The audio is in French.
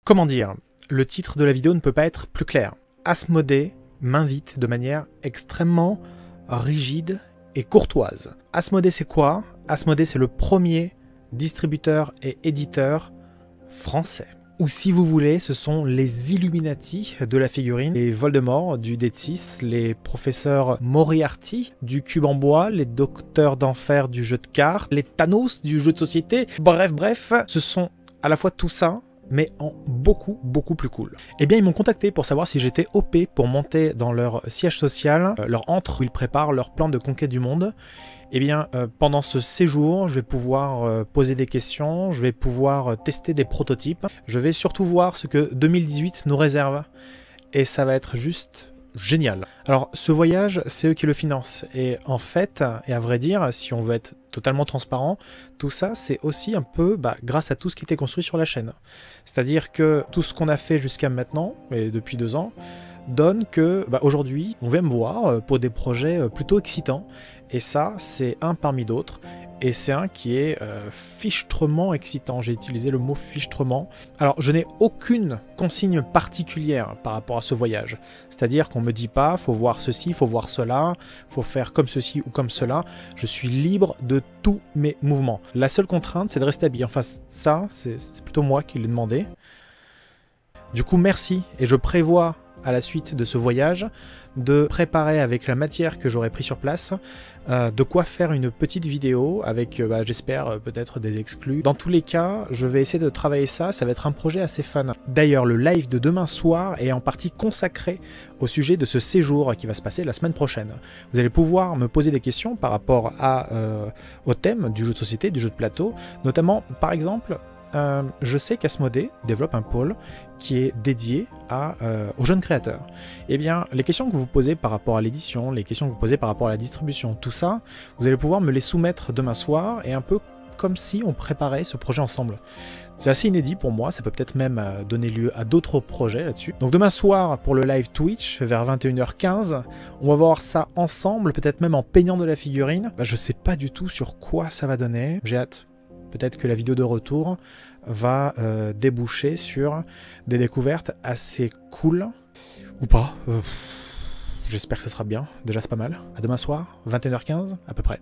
Comment dire? Le titre de la vidéo ne peut pas être plus clair. Asmodée m'invite de manière extrêmement rigide et courtoise. Asmodée, c'est quoi? Asmodée, c'est le premier distributeur et éditeur français. Ou si vous voulez, ce sont les Illuminati de la figurine, les Voldemort du D6, les professeurs Moriarty du cube en bois, les docteurs d'enfer du jeu de cartes, les Thanos du jeu de société. Bref, ce sont à la fois tout ça, mais en beaucoup plus cool. Eh bien, ils m'ont contacté pour savoir si j'étais OP pour monter dans leur siège social, leur antre où ils préparent leur plan de conquête du monde. Eh bien, pendant ce séjour, je vais pouvoir poser des questions, je vais pouvoir tester des prototypes, je vais surtout voir ce que 2018 nous réserve. Et ça va être juste génial. Alors, ce voyage, c'est eux qui le financent. Et en fait, et à vrai dire, si on veut être totalement transparent, tout ça, c'est aussi un peu grâce à tout ce qui était construit sur la chaîne. C'est-à-dire que tout ce qu'on a fait jusqu'à maintenant, et depuis 2 ans, donne que aujourd'hui, on vient me voir pour des projets plutôt excitants. Et ça, c'est un parmi d'autres. Et c'est un qui est fichtrement excitant. J'ai utilisé le mot fichtrement. Alors, je n'ai aucune consigne particulière par rapport à ce voyage. C'est-à-dire qu'on ne me dit pas, faut voir ceci, faut voir cela, faut faire comme ceci ou comme cela. Je suis libre de tous mes mouvements. La seule contrainte, c'est de rester habillé. Enfin, ça, c'est plutôt moi qui l'ai demandé. Du coup, merci. Et je prévois, à la suite de ce voyage, de préparer avec la matière que j'aurai pris sur place, de quoi faire une petite vidéo avec, j'espère, peut-être des exclus. Dans tous les cas, je vais essayer de travailler ça, ça va être un projet assez fun. D'ailleurs, le live de demain soir est en partie consacré au sujet de ce séjour qui va se passer la semaine prochaine. Vous allez pouvoir me poser des questions par rapport au thème du jeu de société, du jeu de plateau, notamment, par exemple, je sais qu'Asmodée développe un pôle qui est dédié aux jeunes créateurs. Eh bien, les questions que vous posez par rapport à l'édition, les questions que vous posez par rapport à la distribution, tout ça, vous allez pouvoir me les soumettre demain soir, et un peu comme si on préparait ce projet ensemble. C'est assez inédit pour moi, ça peut peut-être même donner lieu à d'autres projets là-dessus. Donc demain soir, pour le live Twitch, vers 21h15, on va voir ça ensemble, peut-être même en peignant de la figurine. Je sais pas du tout sur quoi ça va donner, j'ai hâte. Peut-être que la vidéo de retour va déboucher sur des découvertes assez cool. Ou pas. J'espère que ce sera bien. Déjà, c'est pas mal. À demain soir, 21h15, à peu près.